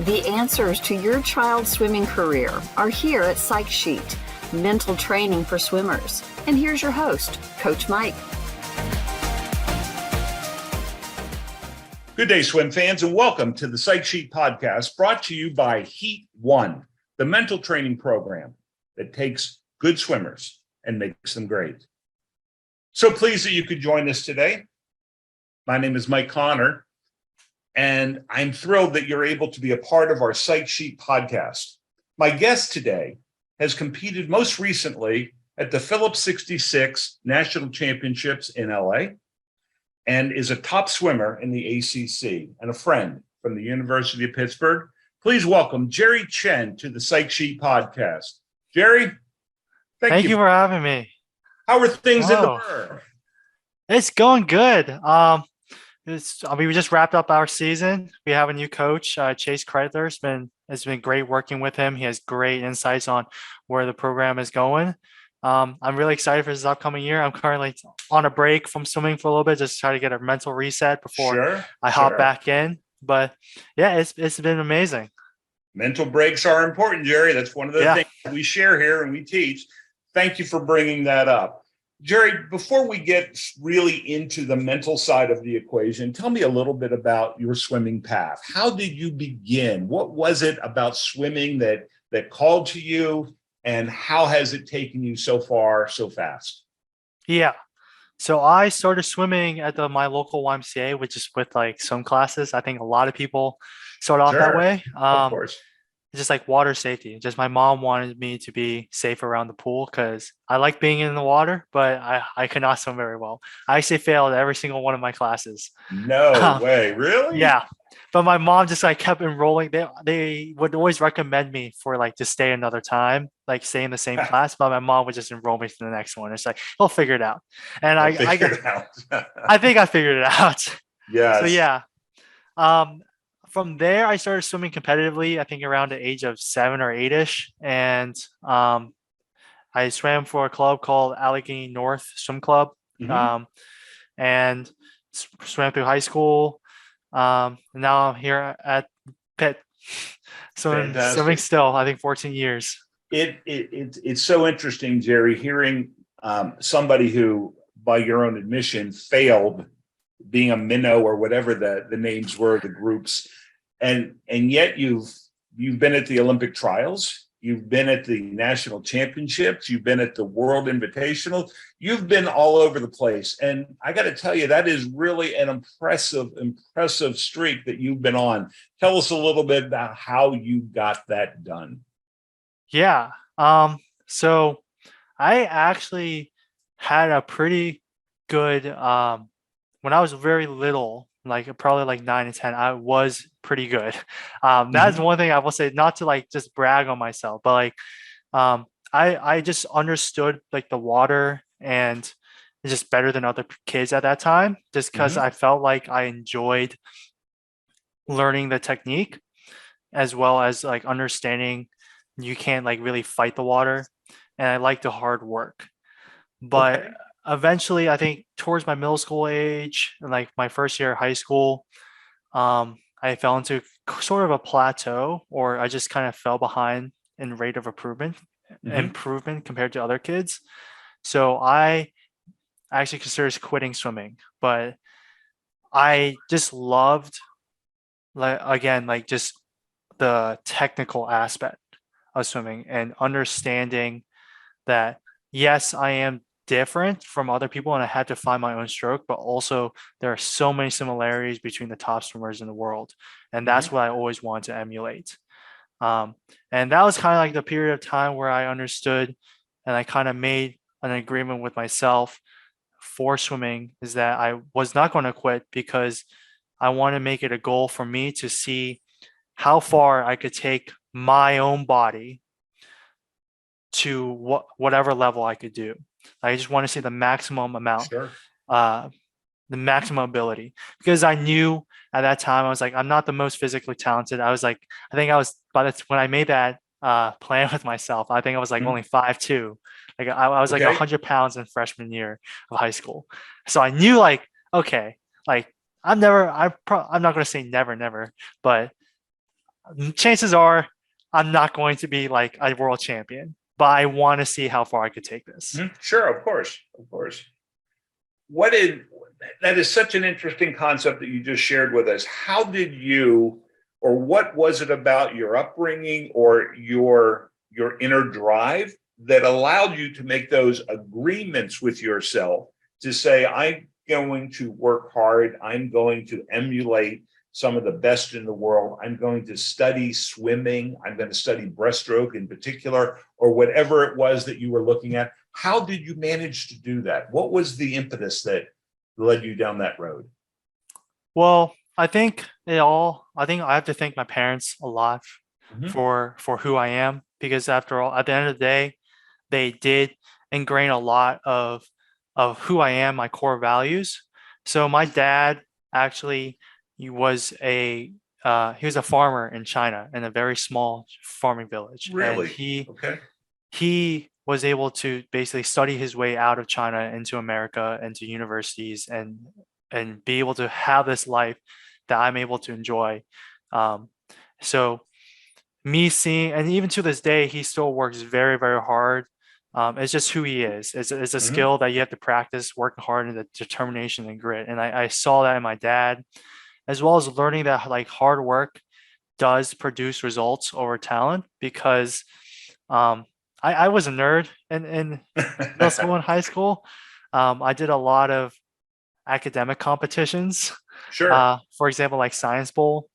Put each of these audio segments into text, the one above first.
The answers to your child's swimming career are here at Psych Sheet, mental training for swimmers. And here's your host, Coach Mike. Good day, swim fans, and welcome to the Psych Sheet podcast brought to you by Heat One, the mental training program that takes good swimmers and makes them great. So pleased that you could join us today. My name is Mike Connor, and I'm thrilled that you're able to be a part of our Psych Sheet podcast. My guest today has competed most recently at the Phillips 66 National Championships in LA and is a top swimmer in the ACC and a friend from the University of Pittsburgh. Please welcome Jerry Chen to the Psych Sheet podcast. Jerry, thank you for having me. How are things in the Burr? It's going good. We just wrapped up our season. We have a new coach, Chase Kreitler. It's been great working with him. He has great insights on where the program is going. I'm really excited for this upcoming year. I'm currently on a break from swimming for a little bit, just try to get a mental reset before I hop back in. But yeah, it's been amazing. Mental breaks are important, Jerry. That's one of the things that we share here and we teach. Thank you for bringing that up. Jerry, before we get really into the mental side of the equation, tell me a little bit about your swimming path. How did you begin? What was it about swimming that called to you, and how has it taken you so far, so fast? Yeah. So I started swimming at my local YMCA, which is with like swim classes. I think a lot of people start off that way. Of course. Just like water safety. Just my mom wanted me to be safe around the pool because I like being in the water, but I could not swim very well. I actually failed every single one of my classes. No way, really? Yeah. But my mom just like kept enrolling. They would always recommend me for like to stay another time, like stay in the same class. But my mom would just enroll me to the next one. It's like, he'll figure it out. And I think I figured it out. Yes. So yeah. From there, I started swimming competitively, I think around the age of 7 or 8-ish. And I swam for a club called Allegheny North Swim Club, and swam through high school. Now I'm here at Pitt, swimming still, I think 14 years. It's so interesting, Jerry, hearing somebody who, by your own admission, failed being a minnow or whatever the names were, the groups, and yet you've been at the Olympic trials, you've been at the national championships, you've been at the World Invitational, you've been all over the place. And I got to tell you, that is really an impressive streak that you've been on. Tell us a little bit about how you got that done. Yeah. So I actually had a pretty good, when I was very little, like probably like 9 and 10, I was pretty good. That's one thing I will say, not to like just brag on myself, but like I just understood like the water and it's just better than other kids at that time, just because I felt like I enjoyed learning the technique as well as like understanding you can't like really fight the water, and I like the hard work. But eventually, I think towards my middle school age, like my first year of high school, I fell into sort of a plateau, or I just kind of fell behind in rate of improvement compared to other kids. So I actually considered quitting swimming, but I just loved, like just the technical aspect of swimming and understanding that, yes, I am different from other people and I had to find my own stroke, but also there are so many similarities between the top swimmers in the world, and that's what I always wanted to emulate. And that was kind of like the period of time where I understood and I kind of made an agreement with myself for swimming, is that I was not going to quit because I want to make it a goal for me to see how far I could take my own body to whatever level I could do. I just want to see the maximum amount, the maximum ability, because I knew at that time, I was like, I'm not the most physically talented. I was like, I think I was, when I made that plan with myself, I think I was like only 5'2". Like I was like 100 pounds in freshman year of high school. So I knew like, okay, like I'm not going to say never, but chances are I'm not going to be like a world champion, but I want to see how far I could take this. Sure, of course, of course. That is such an interesting concept that you just shared with us. How did you, or what was it about your upbringing or your inner drive that allowed you to make those agreements with yourself to say, I'm going to work hard, I'm going to emulate some of the best in the world, I'm going to study swimming, I'm going to study breaststroke in particular, or whatever it was that you were looking at? How did you manage to do that? What was the impetus that led you down that road? Well, I think I have to thank my parents a lot for who I am, because after all, at the end of the day, they did ingrain a lot of who I am, my core values. So my dad actually, he was a farmer in China in a very small farming village. Really? And he was able to basically study his way out of China into America, into universities, and be able to have this life that I'm able to enjoy. So me seeing, and even to this day, he still works very, very hard. It's just who he is. It's a skill that you have to practice, working hard, and the determination and grit. And I saw that in my dad, as well as learning that like hard work does produce results over talent, because I was a nerd in middle school and high school. I did a lot of academic competitions. Sure. For example, like Science Bowl.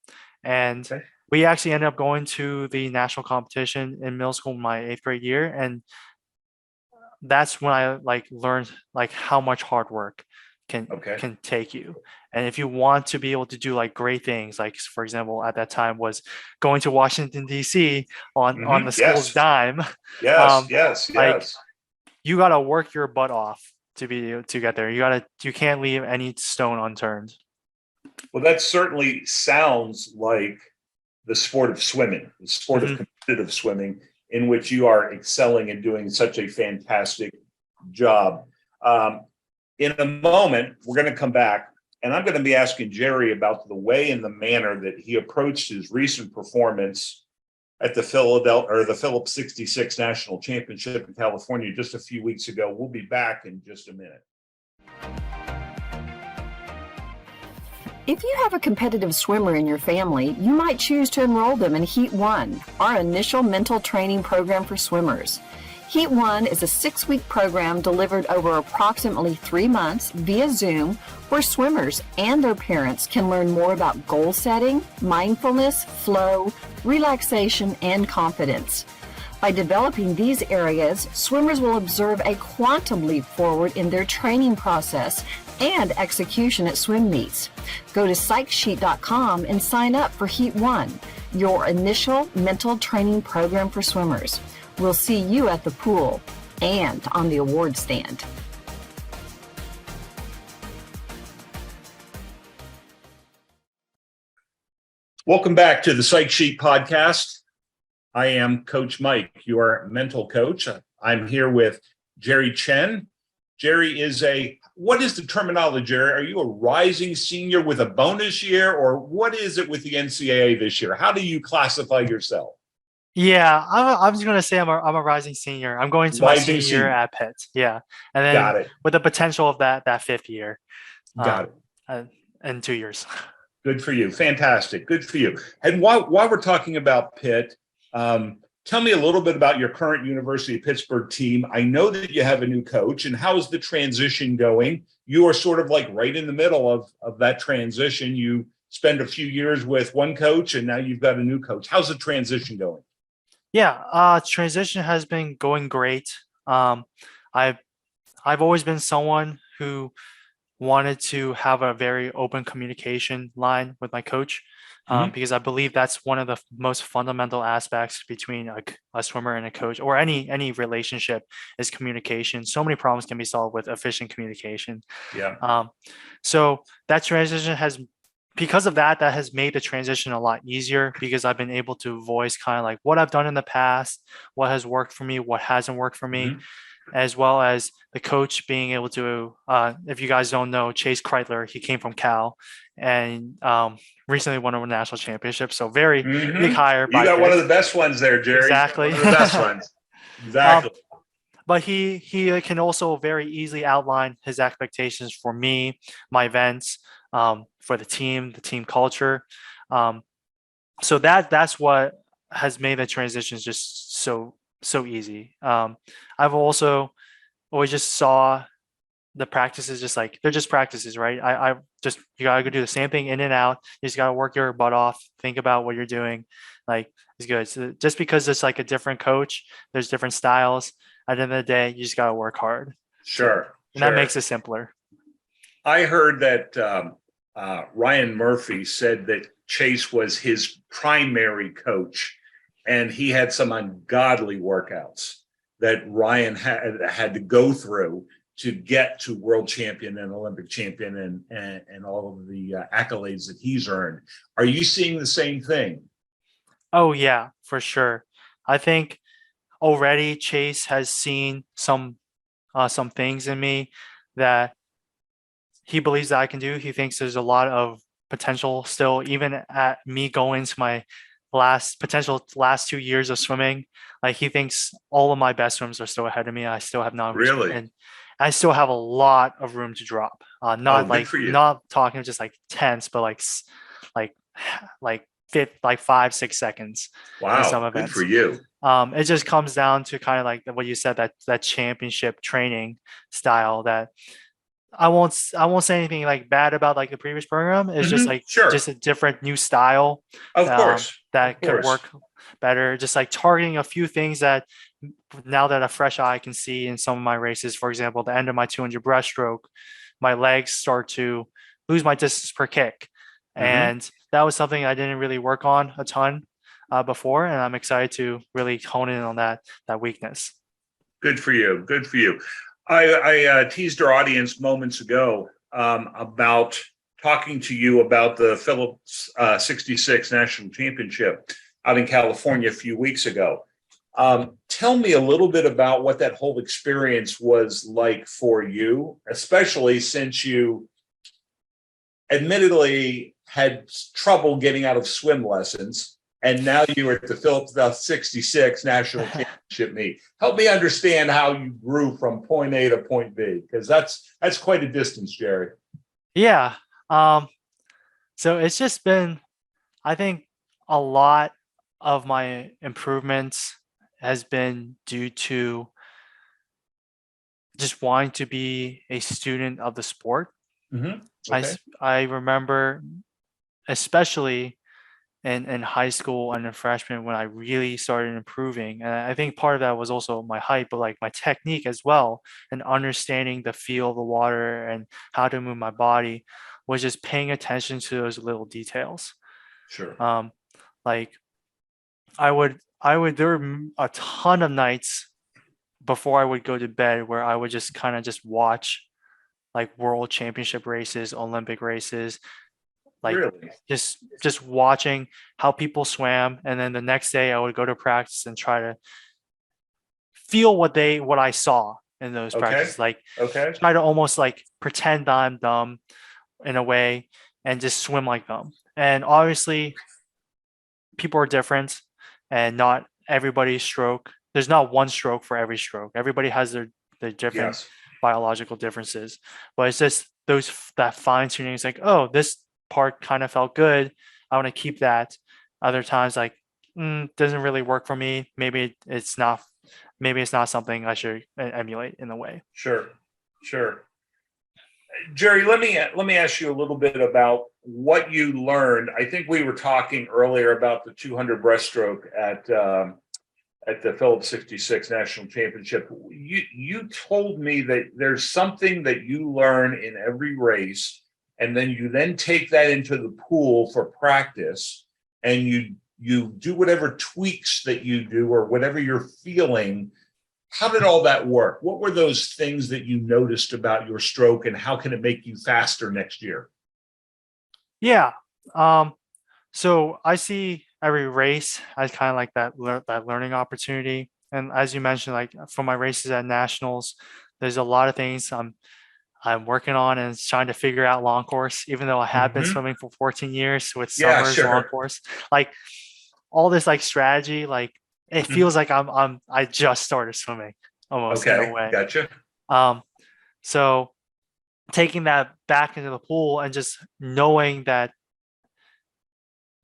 And we actually ended up going to the national competition in middle school my 8th grade year. And that's when I like learned like how much hard work can take you. And if you want to be able to do like great things, like for example, at that time was going to Washington, DC on the school's dime. Yes. You got to work your butt off to get there. You can't leave any stone unturned. Well, that certainly sounds like the sport of swimming, the sport of competitive swimming, in which you are excelling and doing such a fantastic job. In a moment, we're going to come back, and I'm going to be asking Jerry about the way and the manner that he approached his recent performance at the Phillips 66 National Championship in California just a few weeks ago. We'll be back in just a minute. If you have a competitive swimmer in your family, you might choose to enroll them in Heat 1, our initial mental training program for swimmers. Heat 1 is a 6-week program delivered over approximately 3 months via Zoom, where swimmers and their parents can learn more about goal setting, mindfulness, flow, relaxation, and confidence. By developing these areas, swimmers will observe a quantum leap forward in their training process and execution at swim meets. Go to psychsheet.com and sign up for Heat 1, your initial mental training program for swimmers. We'll see you at the pool and on the award stand. Welcome back to the Psych Sheet podcast. I am Coach Mike, your mental coach. I'm here with Jerry Chen. Jerry is what is the terminology, Jerry? Are you a rising senior with a bonus year, or what is it with the NCAA this year? How do you classify yourself? Yeah, I'm just going to say I'm a rising senior. I'm going to my senior year at Pitt. Yeah. And then with the potential of that 5th year. Got it. In 2 years. Good for you. Fantastic. Good for you. And while we're talking about Pitt, tell me a little bit about your current University of Pittsburgh team. I know that you have a new coach, and how is the transition going? You are sort of like right in the middle of that transition. You spend a few years with one coach, and now you've got a new coach. How's the transition going? Yeah, transition has been going great. I've always been someone who wanted to have a very open communication line with my coach, because I believe that's one of the most fundamental aspects between a swimmer and a coach, or any relationship, is communication. So many problems can be solved with efficient communication. Yeah. So that transition because of that has made the transition a lot easier, because I've been able to voice kind of like what I've done in the past, what has worked for me, what hasn't worked for me. as well as the coach being able to, if you guys don't know, Chase Kreitler, he came from Cal and recently won a national championship. So very big hire You by got Pitt. one of the best ones there, Jerry. Exactly. One of the best ones. Exactly. But he can also very easily outline his expectations for me, my events, for the team culture. So that's what has made the transitions just so easy. I've also always just saw the practices just like they're just practices, right? I just you gotta go do the same thing in and out. You just gotta work your butt off, think about what you're doing. Like it's good. So just because it's like a different coach, there's different styles. At the end of the day, you just gotta work hard. Sure. And that makes it simpler. I heard that Ryan Murphy said that Chase was his primary coach, and he had some ungodly workouts that Ryan had to go through to get to world champion and Olympic champion and all of the accolades that he's earned. Are you seeing the same thing? Oh yeah, for sure. I think already Chase has seen some things in me that he believes that I can do. He thinks there's a lot of potential still, even at me going to my last 2 years of swimming. Like he thinks all of my best swims are still ahead of me. I still have not reached, Really? and I still have a lot of room to drop. Not good for you. not talking just like tenths, but like like 5-6 seconds. Wow, some good events. for you. It just comes down to kind of like what you said, that championship training style that I won't say anything like bad about like the previous program. It's just like just a different new style Of course. that could work better. Just like targeting a few things that now that a fresh eye can see in some of my races. For example, the end of my 200 breaststroke, my legs start to lose my distance per kick. And that was something I didn't really work on a ton before. And I'm excited to really hone in on that weakness. Good for you. Good for you. I teased our audience moments ago about talking to you about the Phillips 66 National Championship out in California a few weeks ago. Tell me a little bit about what that whole experience was like for you, especially since you admittedly had trouble getting out of swim lessons, and now you were at the Phillips 66 National Championship meet. Help me understand how you grew from point A to point B, because that's quite a distance, Jerry. Yeah. So it's just been, I think a lot of my improvements has been due to just wanting to be a student of the sport. Okay. I remember, especially in high school and in freshman, when I really started improving. And I think part of that was also my height, but like my technique as well, and understanding the feel of the water and how to move my body, was just paying attention to those little details. Sure. Like there were a ton of nights before I would go to bed where I would just kind of just watch like world championship races, Olympic races, like really? just watching how people swam. And then the next day I would go to practice and try to feel what I saw in those practices. Like try to almost like pretend that I'm dumb in a way and just swim like them. And obviously people are different, and not everybody's stroke. There's not one stroke for every stroke. Everybody has their different biological differences, but it's just that fine tuning. It's like, oh, this part kind of felt good, I want to keep that. Other times like doesn't really work for me. Maybe it's not something I should emulate in a way. Sure. Jerry, let me ask you a little bit about what you learned. I think we were talking earlier about the 200 breaststroke at the Phillips 66 National Championship. You told me that there's something that you learn in every race, and then you take that into the pool for practice, and you do whatever tweaks that you do or whatever you're feeling. How did all that work? What were those things that you noticed about your stroke, and how can it make you faster next year? Yeah. So I see every race as kind of like that learning opportunity. and as you mentioned, like for my races at nationals, there's a lot of things I'm working on and trying to figure out long course, even though I have been Mhm. swimming for 14 years with Yeah, summers long sure. course. Like all this like strategy, like it Mhm. feels like I just started swimming almost in a Okay, way. gotcha. Um, so taking that back into the pool and just knowing that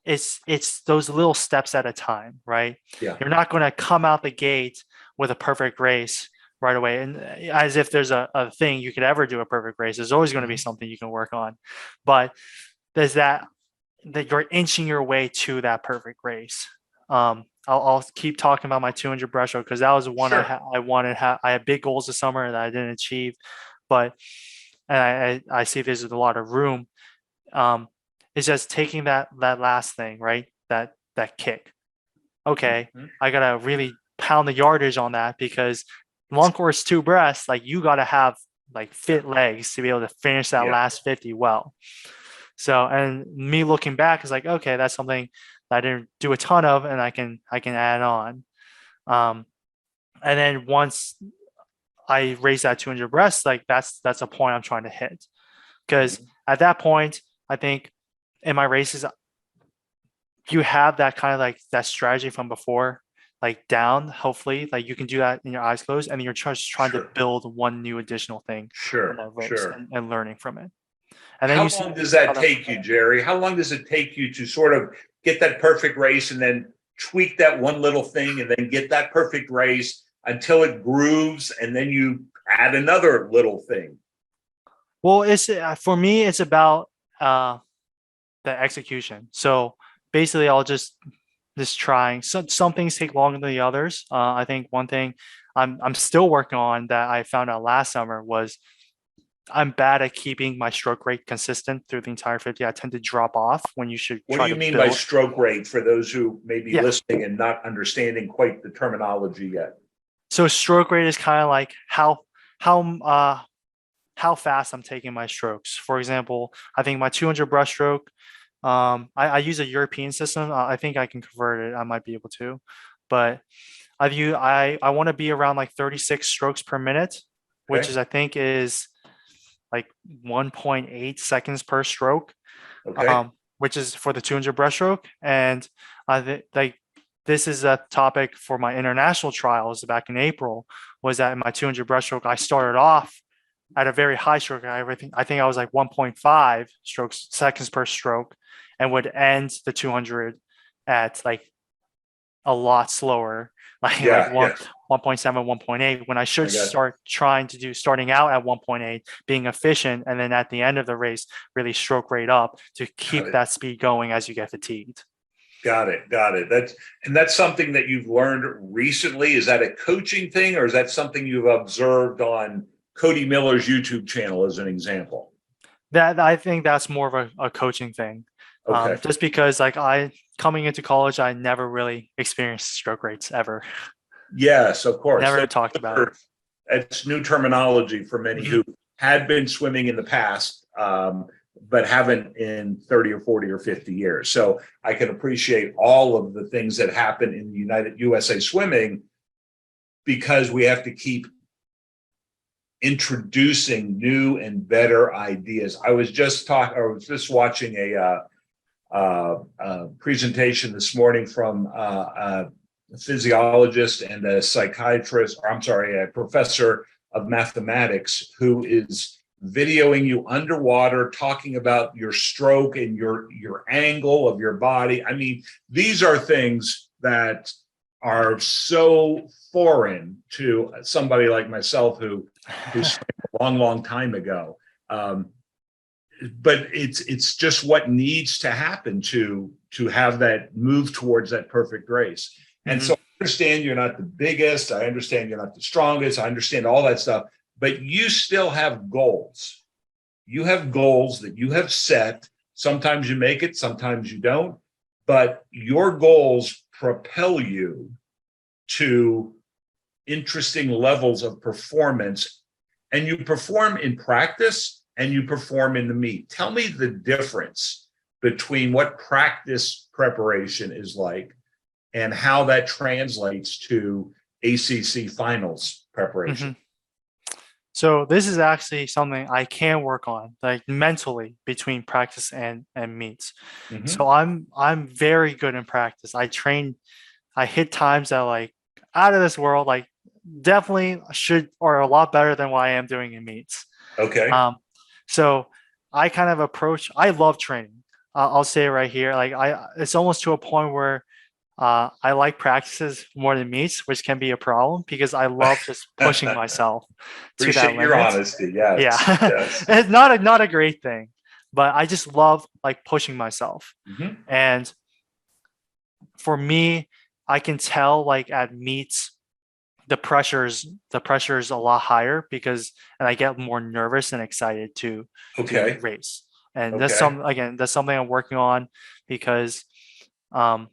it's those little steps at a time, right? Yeah, You're not going to come out the gate with a perfect race right away, and as if there's a thing you could ever do a perfect race. There's always going to be Mhm. something you can work on, but there's that you're inching your way to that perfect race. I'll keep talking about my 200 breaststroke because that was one Sure. I wanted. I had big goals this summer that I didn't achieve, but and I see there's a lot of room. Um, it's just taking that last thing, right? That kick. Okay, Mhm. I gotta really pound the yardage on that because long course two breasts, like you gotta have like fit legs to be able to finish that Yeah, last 50 well. So, and me looking back is like, okay, that's something that I didn't do a ton of, and I can add on. Um, and then once I raise that 200 breasts, like that's a point I'm trying to hit because Mhm. at that point, I think in my races, you have that kind of like that strategy from before, like down. Hopefully, like you can do that in your eyes closed, and you're just trying to Sure, build one new additional thing in sure, that race sure. and learning from it. And then How you see long does that other. take you, Jerry? How long does it take you to sort of get that perfect race and then tweak that one little thing and then get that perfect race until it grooves and then you add another little thing? Well, it's for me, it's about the execution. So basically, I'll just trying. Some things take longer than the others. I think one thing I'm still working on that I found out last summer was I'm bad at keeping my stroke rate consistent through the entire 50. I tend to drop off when you should What do try you to mean by build. stroke rate for those who may be Yeah. listening and not understanding quite the terminology yet? So stroke rate is kind of like how fast I'm taking my strokes. For example, I think my 200 breaststroke, I use a European system. I think I can convert it. I might be able to, but I want to be around like 36 strokes per minute, which Okay. is I think is like 1.8 seconds per stroke, Okay. which is for the 200 breaststroke. And like this is a topic for my international trials back in April. Was that in my 200 breaststroke, I started off at a very high stroke. I think I was like 1.5 strokes seconds per stroke, and would end the 200 at like a lot slower, like Yeah. Yeah. 1.7, 1.8, when I I should got start trying to do starting out at 1.8, being efficient, and then at the end of the race, really stroke rate up to got keep it. that speed going as you get fatigued. Got it. Got it. That's something that you've learned recently. Is that a coaching thing, or is that something you've observed on Cody Miller's YouTube channel, as an example? That I think that's more of a coaching thing. Okay. Just because like I coming into college, I never really experienced stroke rates ever. Yes, of course. Never talked about it. That's new terminology for many Mhm. who had been swimming in the past, but haven't in 30 or 40 or 50 years. So I can appreciate all of the things that happen in the United USA Swimming because we have to keep introducing new and better ideas. I was just watching a presentation this morning from a physiologist and a psychiatrist, or I'm sorry, a professor of mathematics who is videoing you underwater talking about your stroke and your angle of your body. I mean, these are things that are so foreign to somebody like myself who swam a long time ago. But it's just what needs to happen to have that move towards that perfect race. And Mhm. so I understand you're not the biggest, I understand you're not the strongest, I understand all that stuff, but you still have goals. You have goals that you have set. Sometimes you make it, sometimes you don't, but your goals propel you to interesting levels of performance, and you perform in practice and you perform in the meet. Tell me the difference between what practice preparation is like and how that translates to ACC finals preparation? So this is actually something I can work on, like mentally between practice and meets. So I'm very good in practice. I hit times that like out of this world, like definitely should or a lot better than what I am doing in meets. Okay. So I kind of approach. I love training. I'll say it right here. Like it's almost to a point where I like practices more than meets, which can be a problem because I love just pushing myself to that Appreciate your limit. honesty. Yes. Yeah, Yes. it's not a great thing, but I just love like pushing myself. And for me, I can tell like at meets the pressure is a lot higher because and I get more nervous and excited to Okay. race. And that's Okay. that's something I'm working on because um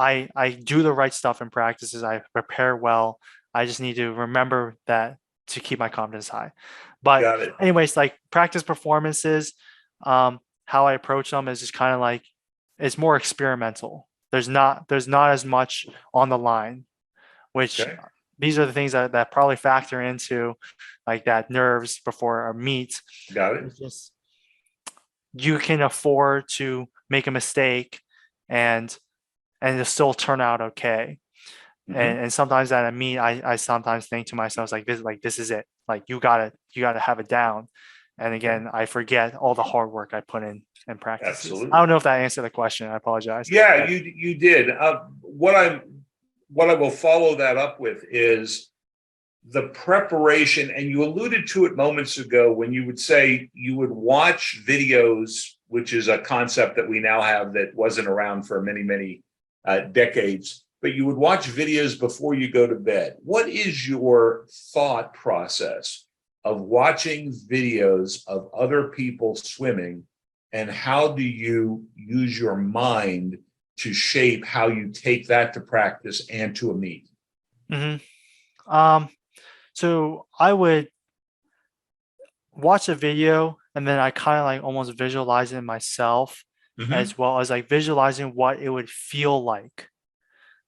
I do the right stuff in practices. I prepare well. I just need to remember that to keep my confidence high. But Got it. anyways, like practice performances, how I approach them is just kind of like it's more experimental. There's not as much on the line, which Okay. these are the things that probably factor into like that nerves before a meet. Got it. It's just you can afford to make a mistake and it'll still turn out okay. And sometimes at a meet, I sometimes think to myself like this is it. Like you gotta have it down. And again, I forget all the hard work I put in practices. Absolutely. I don't know if that answered the question. I apologize. Yeah, you did. What I will follow that up with is the preparation, and you alluded to it moments ago when you would say you would watch videos, which is a concept that we now have that wasn't around for many decades, but you would watch videos before you go to bed. What is your thought process of watching videos of other people swimming, and how do you use your mind to shape how you take that to practice and to a meet? So I would watch a video and then I kind of like almost visualize it myself as well as like visualizing what it would feel like.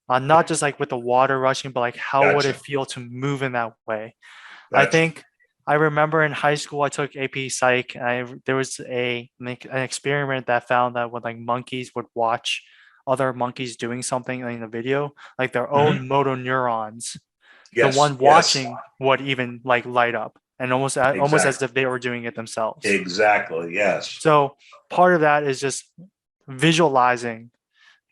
Not just like with the water rushing, but like how would it feel to move in that way? I think I remember in high school I took AP Psych and there was an experiment that found that when like monkeys would watch other monkeys doing something in the video, like their own motor neurons, the one watching would even like light up and almost as if they were doing it themselves. Exactly. Yes. So part of that is just visualizing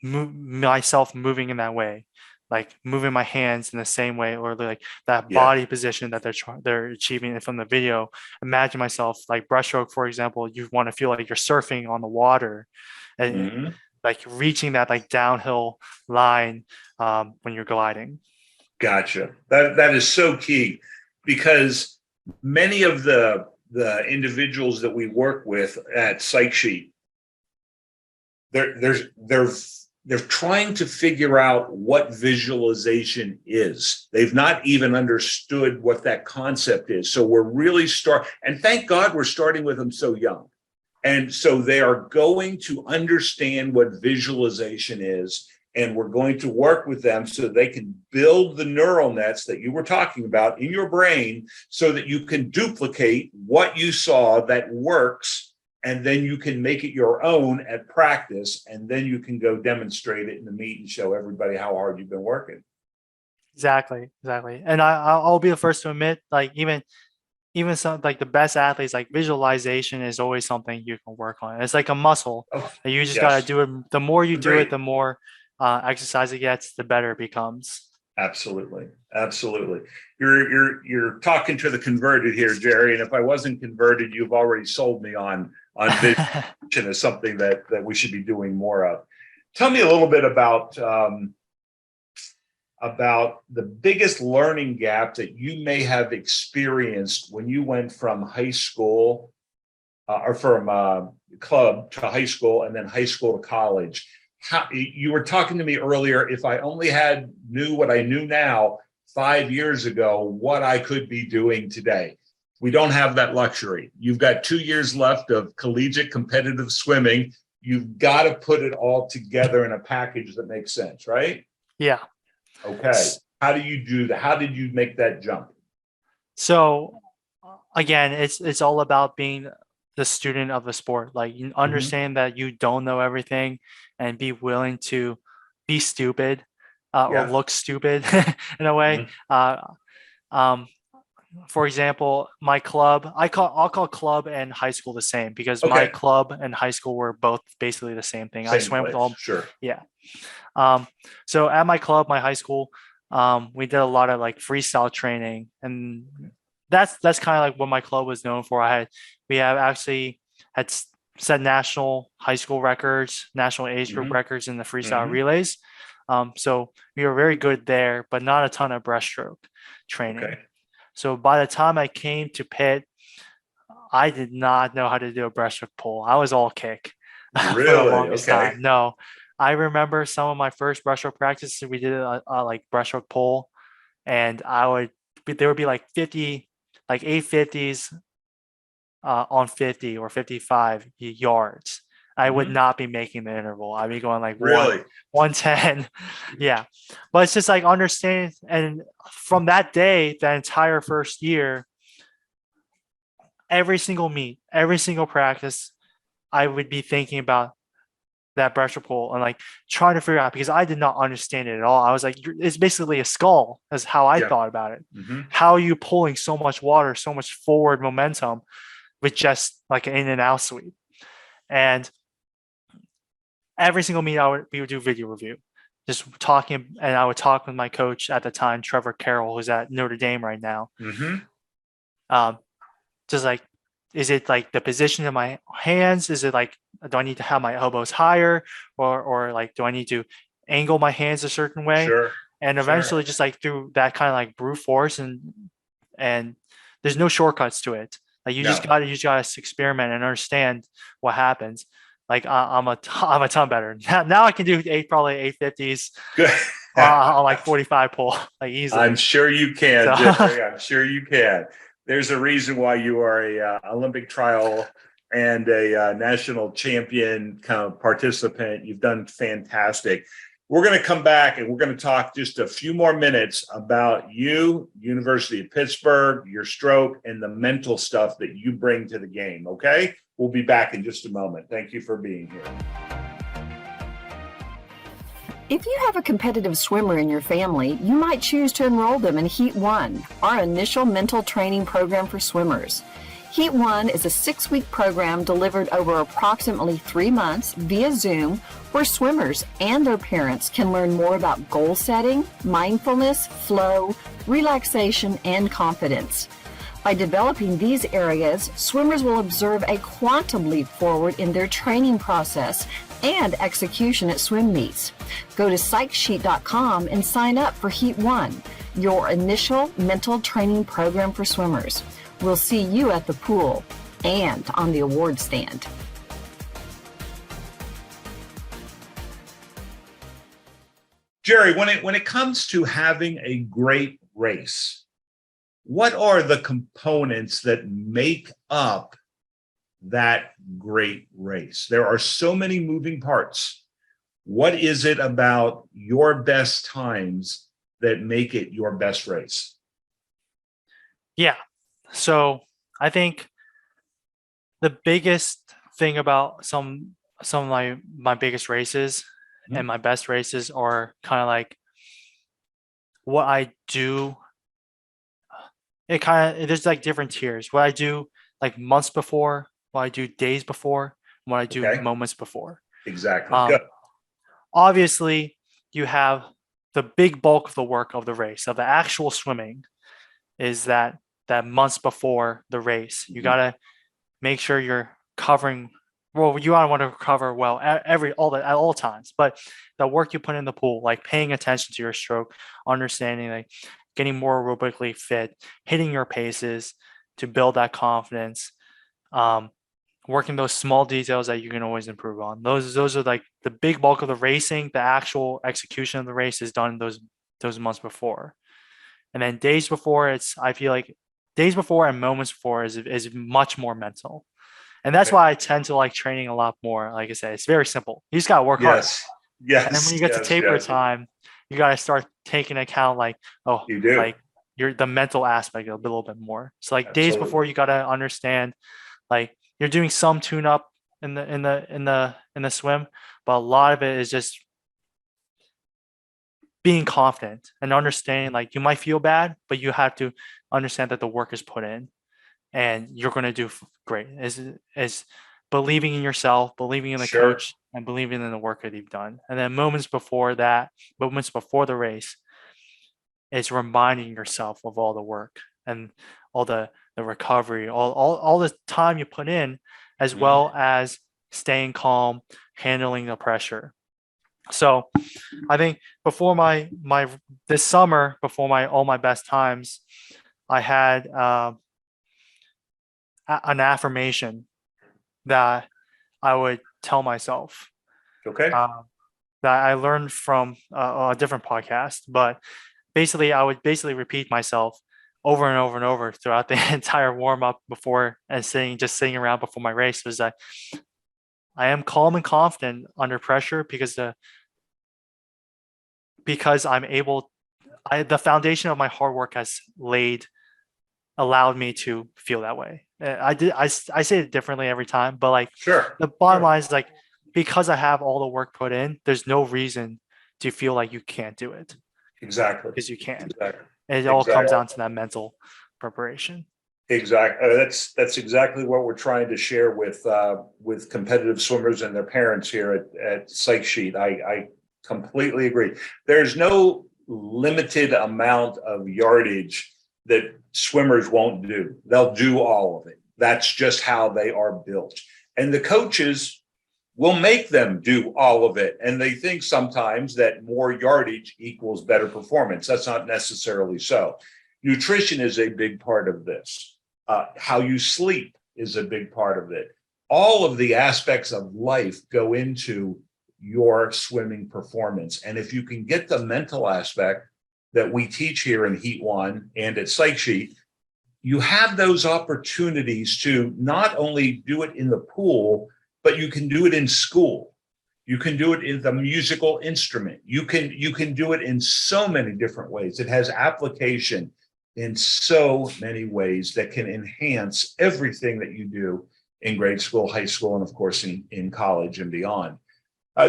myself moving in that way, like moving my hands in the same way, or like that body position that they're achieving from the video. Imagine myself like breaststroke, for example. You want to feel like you're surfing on the water, and like reaching that like downhill line when you're gliding. Gotcha. That is so key, because many of the individuals that we work with at Psych Sheet, they're trying to figure out what visualization is. They've not even understood what that concept is. So we're really and thank God we're starting with them so young. And so they are going to understand what visualization is, and we're going to work with them so they can build the neural nets that you were talking about in your brain so that you can duplicate what you saw that works, and then you can make it your own at practice, and then you can go demonstrate it in the meet and show everybody how hard you've been working. Exactly. And I'll be the first to admit, like even some like the best athletes, like visualization is always something you can work on. It's like a muscle. You just gotta do it. The more you do it, the more exercise it gets, the better it becomes. Absolutely. You're talking to the converted here, Jerry. And if I wasn't converted, you've already sold me on visualization as something that we should be doing more of. Tell me a little bit about the biggest learning gap that you may have experienced when you went from high school or from club to high school, and then high school to college. How, you were talking to me earlier, if I only knew what I knew now 5 years ago, what I could be doing today. We don't have that luxury. You've got 2 years left of collegiate competitive swimming. You've got to put it all together in a package that makes sense, right? Yeah. Okay. How do you do that? How did you make that jump? So again, it's all about being the student of the sport. Like you understand that you don't know everything and be willing to be stupid or Yeah. look stupid in a way. Mhm. Um, for example, my club, I'll call club and high school the same because my Okay. club and high school were both basically the same thing. I Same swam with place. all, Sure. yeah. So at my club, my high school, we did a lot of like freestyle training, and that's kind of like what my club was known for. We have actually had set national high school records, national age group Mhm. records in the freestyle Mhm. relays. So we were very good there, but not a ton of breaststroke training. Okay. So by the time I came to Pitt, I did not know how to do a breaststroke pull. I was all kick for the Really? longest Okay. time. No, I remember some of my first breaststroke practices. We did a like breaststroke pull, and there would be like 50, like 850s on 50 or 55 yards. I would Mhm. not be making the interval. I'd be going like Really? 110. Yeah. But it's just like understanding. And from that day, that entire first year, every single meet, every single practice, I would be thinking about that pressure pull and like trying to figure out because I did not understand it at all. I was like, it's basically a skull, is how I Yeah. thought about it. Mhm. How are you pulling so much water, so much forward momentum with just like an in and out sweep? And every single meet we would do video review, just talking, and I would talk with my coach at the time, Trevor Carroll, who's at Notre Dame right now. Mhm. Um, just like, is it like the position of my hands? Is it like, do I need to have my elbows higher, or like, do I need to angle my hands a certain way? Sure. And Sure. eventually, just like through that kind of like brute force, and there's no shortcuts to it. Like you No. just gotta experiment and understand what happens. Like I'm a ton better now. I can do probably 850s Good. on like 45 pull like I'm easily. sure you can, So Jerry. I'm sure you can. There's a reason why you are a Olympic trial and a national champion kind of participant. You've done fantastic. We're going to come back and we're going to talk just a few more minutes about you, University of Pittsburgh, your stroke, and the mental stuff that you bring to the game. Okay? We'll be back in just a moment. Thank you for being here. If you have a competitive swimmer in your family, you might choose to enroll them in Heat 1, our initial mental training program for swimmers. Heat 1 is a 6-week program delivered over approximately 3 months via Zoom, where swimmers and their parents can learn more about goal setting, mindfulness, flow, relaxation, and confidence. By developing these areas, swimmers will observe a quantum leap forward in their training process and execution at swim meets. Go to psychsheet.com and sign up for Heat 1, your initial mental training program for swimmers. We'll see you at the pool and on the award stand. Jerry, when it comes to having a great race, what are the components that make up that great race? There are so many moving parts. What is it about your best times that make it your best race? yeah, so I think the biggest thing about some of my biggest races and my best races are kind of like what I do. It kind of there's like different tiers. What I do like months before, what I do days before, what I do Okay. moments before. Exactly. Good. Obviously, you have the big bulk of the work of the race, of the actual swimming, is that months before the race. You gotta make sure you're covering. Well, you want to cover well at all times, but the work you put in the pool, like paying attention to your stroke, understanding, like getting more aerobically fit, hitting your paces to build that confidence, working those small details that you can always improve on. Those are like the big bulk of the racing. The actual execution of the race is done those months before, and then days before. I feel like days before and moments before is much more mental. And that's Okay. why I tend to like training a lot more. Like I said, it's very simple. You just gotta work hard. Yes. Yes. And then when you get to yes, taper yes. time, you got to start taking account like, oh, You do. like the mental aspect a little bit more. So like days Absolutely. before, you got to understand like you're doing some tune up in the swim, but a lot of it is just being confident and understanding like you might feel bad, but you have to understand that the work is put in and you're going to do great. Is believing in yourself, believing in the Sure. coach, and believing in the work that you've done. And then moments before that, moments before the race, is reminding yourself of all the work and all the recovery, all the time you put in, as Mhm. well as staying calm, handling the pressure. So I think before my this summer, before my all my best times, I had an affirmation that I would tell myself, Okay. that I learned from a different podcast. But basically, I would basically repeat myself over and over and over throughout the entire warm up before and sitting around before my race, was that I am calm and confident under pressure because I'm able. The foundation of my hard work has allowed me to feel that way. I say it differently every time, but like Sure. the bottom Sure. line is like, because I have all the work put in, there's no reason to feel like you can't do it, Exactly. because you can. Exactly. And it all comes Exactly. down to that mental preparation. Exactly. That's exactly what we're trying to share with competitive swimmers and their parents here at Psych Sheet. I completely agree. There's no limited amount of yardage that swimmers won't do. They'll do all of it. That's just how they are built. And the coaches will make them do all of it. And they think sometimes that more yardage equals better performance. That's not necessarily so. Nutrition is a big part of this. How you sleep is a big part of it. All of the aspects of life go into your swimming performance. And if you can get the mental aspect that we teach here in Heat One and at Psych Sheet, you have those opportunities to not only do it in the pool, but you can do it in school. You can do it in the musical instrument. You can do it in so many different ways. It has application in so many ways that can enhance everything that you do in grade school, high school, and of course in college and beyond.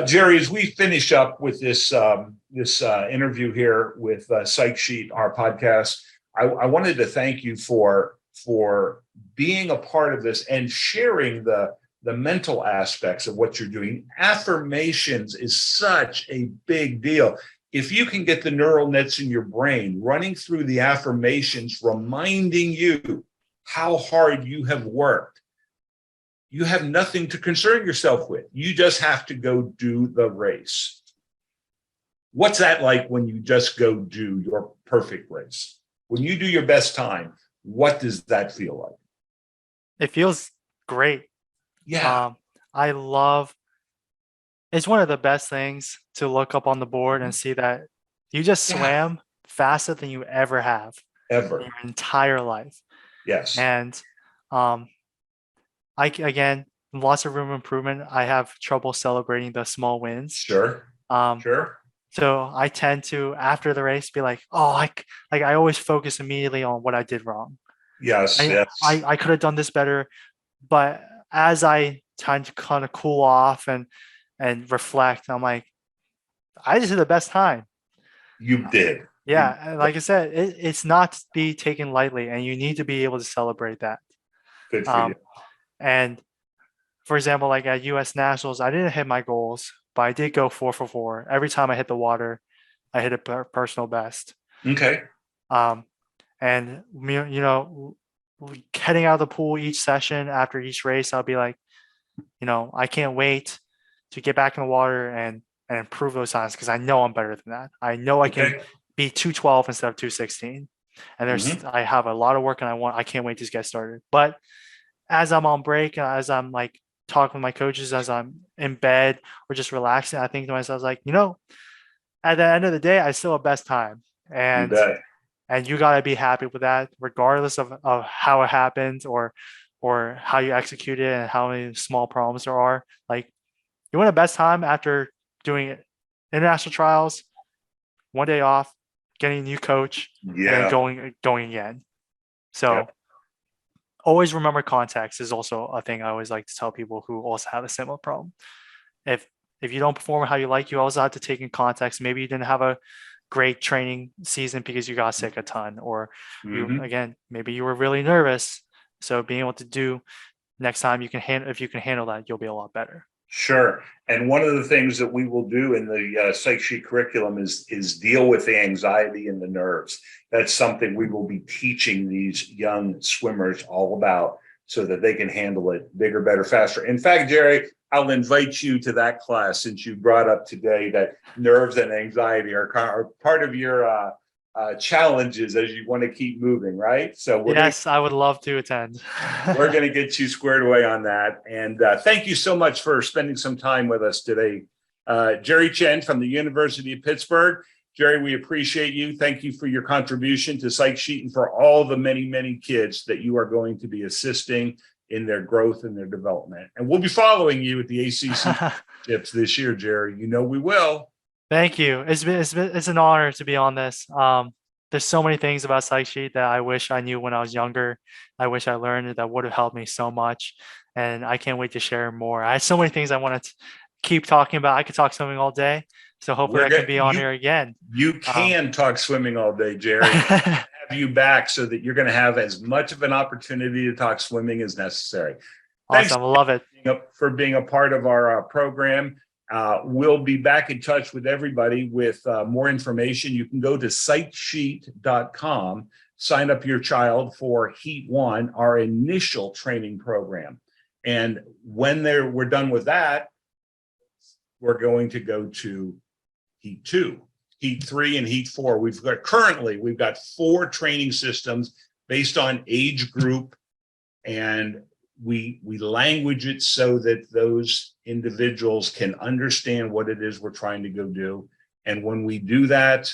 Jerry, as we finish up with this interview here with Psych Sheet, our podcast, I wanted to thank you for being a part of this and sharing the mental aspects of what you're doing. Affirmations is such a big deal. If you can get the neural nets in your brain running through the affirmations, reminding you how hard you have worked, you have nothing to concern yourself with. You just have to go do the race. What's that like when you just go do your perfect race? When you do your best time, what does that feel like? It feels great. Yeah. I love, it's one of the best things to look up on the board and see that you just Yeah. swam faster than you ever have in Ever. your entire life. Yes. And again, lots of room improvement. I have trouble celebrating the small wins. Sure. Sure. So I tend to, after the race, be like, oh, I always focus immediately on what I did wrong. Yes. I could have done this better. But as I tend to kind of cool off and reflect, I'm like, I just had the best time. You did. Yeah. And like I said, it's not to be taken lightly, and you need to be able to celebrate that. Good for you. And for example, like at US Nationals, I didn't hit my goals, but I did go 4 for 4. Every time I hit the water, I hit a personal best. Okay. And heading out of the pool each session after each race, I'll be like, I can't wait to get back in the water and improve those times, because I know I'm better than that. I know I can be 212 instead of 216. And I have a lot of work, and I can't wait to get started. But as I'm on break, as I'm like talking with my coaches, as I'm in bed or just relaxing, I think to myself, like, at the end of the day, I still have best time. You bet. And you got to be happy with that, regardless of how it happened or how you execute it and how many small problems there are. Like, you want the best time after doing international trials, one day off, getting a new coach, and then going again. So always remember context is also a thing I always like to tell people who also have a similar problem. If you don't perform how you like, you also have to take in context. Maybe you didn't have a great training season because you got sick a ton, or maybe you were really nervous. So being able to do next time, if you can handle that, you'll be a lot better. Sure. And one of the things that we will do in the Psych Sheet curriculum is deal with the anxiety and the nerves. That's something we will be teaching these young swimmers all about so that they can handle it bigger, better, faster. In fact, Jerry, I'll invite you to that class since you brought up today that nerves and anxiety are part of your challenges as you want to keep moving, right? So I would love to attend. We're going to get you squared away on that. And thank you so much for spending some time with us today. Jerry Chen from the University of Pittsburgh. Jerry, we appreciate you. Thank you for your contribution to Psych Sheet and for all the many, many kids that you are going to be assisting in their growth and their development. And we'll be following you at the ACC tips this year, Jerry. You know we will. Thank you. It's an honor to be on this. There's so many things about Psych Sheet that I wish I knew when I was younger. I wish I learned that would have helped me so much. And I can't wait to share more. I have so many things I want to keep talking about. I could talk swimming all day. So hopefully I can be on here again. You can talk swimming all day, Jerry. Have you back so that you're going to have as much of an opportunity to talk swimming as necessary. Awesome. I love it. For being a part of our program. We'll be back in touch with everybody with more information. You can go to psychsheet.com, sign up your child for Heat 1, our initial training program. And when we're done with that, we're going to go to Heat 2, Heat 3, and Heat 4. We've got 4 training systems based on age group, and we language it so that those individuals can understand what it is we're trying to go do. And when we do that,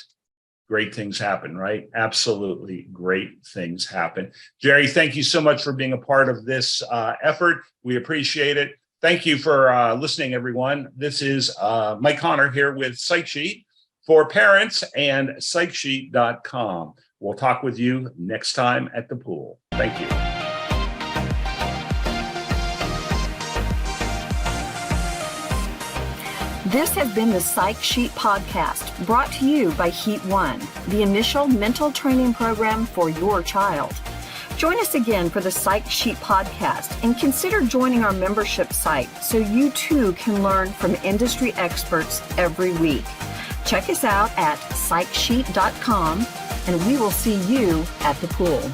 great things happen, right? Absolutely great things happen. Jerry, thank you so much for being a part of this effort. We appreciate it. Thank you for listening, everyone. This is Mike Connor here with Psych Sheet for parents and psychsheet.com. We'll talk with you next time at the pool. Thank you. This has been the Psych Sheet Podcast, brought to you by Heat 1, the initial mental training program for your child. Join us again for the Psych Sheet Podcast and consider joining our membership site so you too can learn from industry experts every week. Check us out at psychsheet.com and we will see you at the pool.